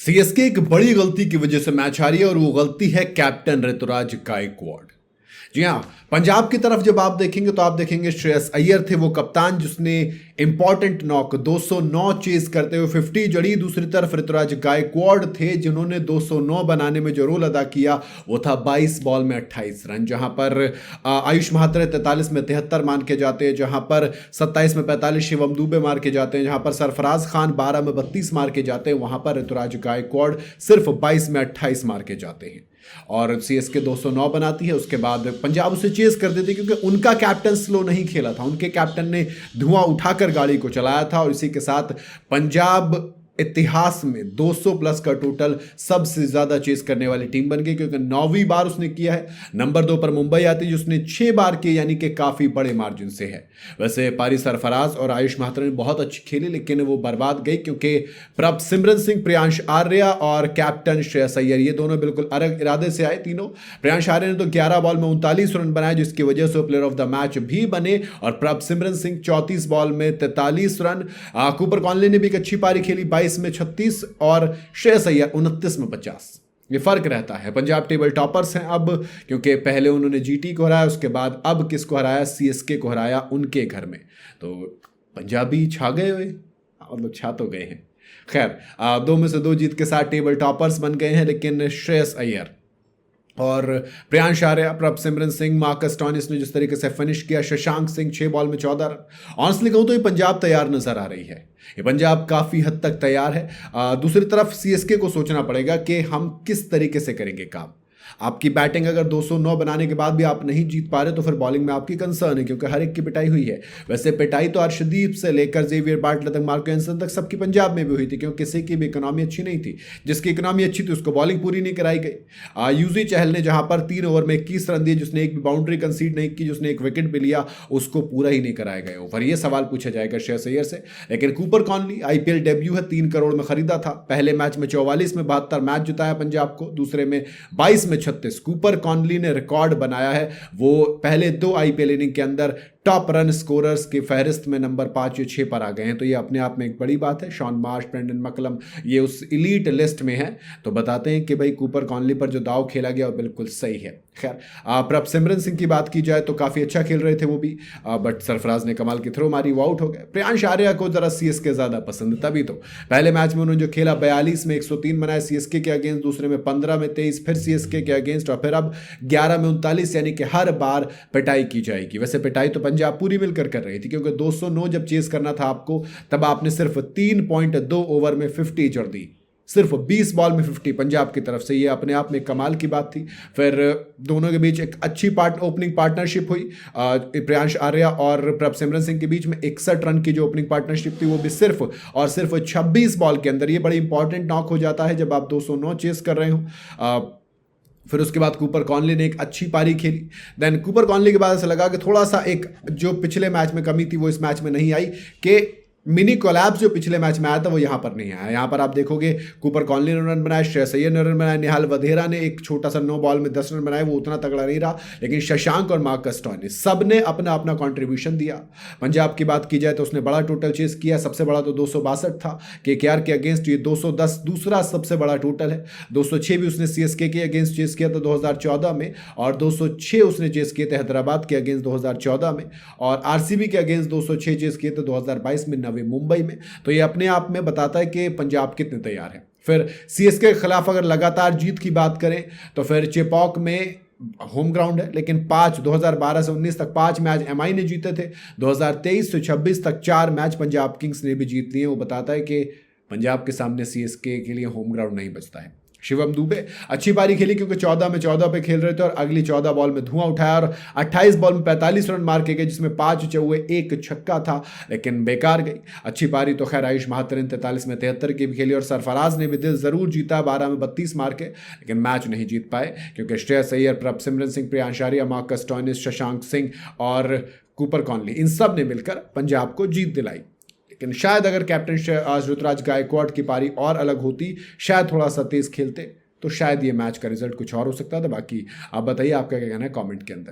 CSK एक बड़ी गलती की वजह से मैच हारी है और वो गलती है कैप्टन ऋतुराज गायकवाड़। जी हाँ, पंजाब की तरफ जब आप देखेंगे तो आप देखेंगे श्रेयस अय्यर थे वो कप्तान जिसने इंपॉर्टेंट नॉक 209 चेस करते हुए 50 जड़ी। दूसरी तरफ ऋतुराज गायकवाड़ थे जिन्होंने 209 बनाने में जो रोल अदा किया वो था 22 बॉल में 28 रन, जहां पर आयुष महात्रे 43 में 73 मान के जाते हैं, जहां पर 27 में 45 शिवम दुबे मार के जाते हैं, जहां पर सरफराज खान 12 में 32 मार के जाते हैं, वहां पर ऋतुराज गायकवाड़ सिर्फ 22 में 28 मार के जाते हैं और सीएसके 209 बनाती है। उसके बाद पंजाब उसे चेस कर देती क्योंकि उनका कैप्टन स्लो नहीं खेला था, उनके कैप्टन ने धुआं उठाकर गाड़ी को चलाया था और इसी के साथ पंजाब इतिहास में 200 प्लस का टोटल सबसे ज्यादा चेस करने वाली टीम बन गई क्योंकि 9वीं बार उसने किया है। नंबर 2 पर मुंबई आती है जिसने 6 बार किया, यानी कि काफी बड़े मार्जिन से है। वैसे पारी सरफराज और आयुष महात्रे ने बहुत अच्छी खेली लेकिन वो बर्बाद गई क्योंकि प्रभसिमरन सिंह, प्रियांश आर्या और कैप्टन श्रेयस अय्यर ये दोनों बिल्कुल अलग इरादे से आए तीनों। प्रियांश आर्या ने तो 11 बॉल में 39 रन बनाए जिसकी वजह से प्लेयर ऑफ द मैच भी बने और प्रभसिमरन सिंह 34 बॉल में 43 रन। कूपर कॉनली ने भी एक अच्छी पारी खेली 22 में 36 और श्रेयस अय्यर 29 में 50। ये फर्क रहता है। पंजाब टेबल टॉपर्स हैं अब क्योंकि पहले उन्होंने जीटी को हराया, उसके बाद अब किसको हराया, सीएसके को हराया उनके घर में। तो पंजाबी छा गए हुए, मतलब छा तो गए हैं। खैर 2 में से 2 जीत के साथ टेबल टॉपर्स बन गए हैं, लेकिन श्रेयस अय्यर और प्रियांश आर्या, प्रभसिमरन सिंह, मार्कस स्टोइनिस ने जिस तरीके से फिनिश किया, शशांक सिंह 6 बॉल में 14 रन। ऑनेस्टली कहूं तो ये पंजाब तैयार नजर आ रही है, ये पंजाब काफी हद तक तैयार है। दूसरी तरफ सीएसके को सोचना पड़ेगा कि हम किस तरीके से करेंगे काम। आपकी बैटिंग अगर 209 बनाने के बाद भी आप नहीं जीत पा रहे तो फिर बॉलिंग में आपकी कंसर्न है क्योंकि हर एक की पिटाई हुई है। वैसे पिटाई तो अर्शदीप से लेकर जेवियर बाटलर तक, मार्को एंसन तक सबकी पंजाब में भी हुई थी क्योंकि किसी की भी इकोनॉमी अच्छी नहीं थी। जिसकी इकोनॉमी अच्छी थी उसको बॉलिंग पूरी नहीं कराई गई। यूजी चहल ने जहां पर 3 ओवर में 21 रन दिए, जिसने एक बाउंड्री कंसीड नहीं की, जिसने एक विकेट भी लिया, उसको पूरा ही नहीं कराया गया ओवर। ये सवाल पूछा जाएगा श्रेयस अय्यर से। लेकिन कूपर कॉनली आईपीएल डेब्यू है, 3 करोड़ में खरीदा था। पहले मैच में 44 में 72 मैच जिताया पंजाब को, दूसरे में 22 में 36। कूपर कॉनली ने रिकॉर्ड बनाया है, वो पहले 2 आईपीएल इनिंग के अंदर टॉप रन स्कोरर्स की फहरिस्त में नंबर 5 या 6 पर आ गए हैं। तो ये अपने आप में एक बड़ी बात है। शॉन मार्श, ब्रेंडन मकलम ये उस इलीट लिस्ट में है। तो बताते हैं कि भाई कूपर कॉनली पर जो दाव खेला गया वो बिल्कुल सही है। खैर प्रभसिमरन सिंह की बात की जाए तो काफी अच्छा खेल रहे थे वो भी, बट सरफराज ने कमाल की थ्रो मारी, वो आउट हो गए। प्रियांश आर्या को जरा सीएसके ज्यादा पसंद, तभी तो पहले मैच में उन्होंने जो खेला 42 में 103 बनाए सीएसके के अगेंस्ट, दूसरे में 15 में 23 फिर सीएसके के अगेंस्ट और फिर अब 11 में 39, यानी कि हर बार पिटाई की जाएगी। वैसे पिटाई तो पंजाब पूरी मिलकर कर रही थी क्योंकि 209 जब चेस करना था आपको तब आपने सिर्फ 3.2 ओवर में 50 जड़ दी, सिर्फ 20 बॉल में 50 पंजाब की तरफ से। ये अपने आप में कमाल की बात थी। फिर दोनों के बीच एक अच्छी ओपनिंग पार्टनरशिप हुई। प्रियांश आर्या और प्रभसिमरन सिंह के बीच में 61 रन की जो ओपनिंग पार्टनरशिप थी वो भी सिर्फ और सिर्फ 26 बॉल के अंदर। ये बड़ी इंपॉर्टेंट नॉक हो जाता है जब आप 209 चेस कर रहे हो। फिर उसके बाद कूपर कॉनली ने एक अच्छी पारी खेली। देन कूपर कॉनली के बाद ऐसा लगा कि थोड़ा सा एक जो पिछले मैच में कमी थी वो इस मैच में नहीं आई, कि मिनी कोलैप्स जो पिछले मैच में आया था वो यहां पर नहीं आया। यहां पर आप देखोगे कूपर कॉनली ने रन बनाए, श्रेयस अय्यर ने रन बनाए, निहाल वधेरा ने एक छोटा सा 9 बॉल में 10 रन बनाए, वो उतना तगड़ा नहीं रहा, लेकिन शशांक और मार्कस स्टोइनिस सब ने अपना अपना कंट्रीब्यूशन दिया। पंजाब की बात की जाए तो उसने बड़ा टोटल चेस किया, सबसे बड़ा तो 262 था केकेआर के अगेंस्ट, ये 210 दूसरा सबसे बड़ा टोटल है। 206 भी उसने सीएसके के अगेंस्ट चेस किया था 2014 में और 206 उसने चेस किए थे हैदराबाद के अगेंस्ट 2014 में और आरसीबी के अगेंस्ट 206 चेस किए थे 2022 में मुंबई में। तो ये अपने आप में बताता है कि पंजाब कितने तैयार है। फिर सीएसके के खिलाफ अगर लगातार जीत की बात करें तो फिर चेपॉक में होम ग्राउंड है, लेकिन 2012 से 19 तक 5 मैच एमआई ने जीते थे, 2023 से 26 तक 4 मैच पंजाब किंग्स ने भी जीत लिए। वो बताता है कि पंजाब के सामने सीएसके के लिए होम ग्राउंड नहीं बचता है। शिवम दुबे अच्छी पारी खेली क्योंकि 14 में 14 पे खेल रहे थे और अगली 14 बॉल में धुआं उठाया और 28 बॉल में 45 रन मार के गए, जिसमें 5 चौके 1 छक्का था, लेकिन बेकार गई। अच्छी पारी तो खैर आयुष महात्रे ने 43 में 73 की भी खेली और सरफराज ने भी दिल जरूर जीता 12 में 32 मार के, लेकिन मैच नहीं जीत पाए क्योंकि श्रेयस अय्यर, प्रभसिमरन सिंह, प्रियांश आर्या, मार्कस स्टोइनिस, शशांक सिंह और कूपर कॉनली इन सब ने मिलकर पंजाब को जीत दिलाई। लेकिन शायद अगर कैप्टन ऋतुराज गायकवाड़ की पारी और अलग होती, शायद थोड़ा सा तेज खेलते, तो शायद ये मैच का रिजल्ट कुछ और हो सकता था। बाकी आप बताइए आपका क्या कहना है कमेंट के अंदर।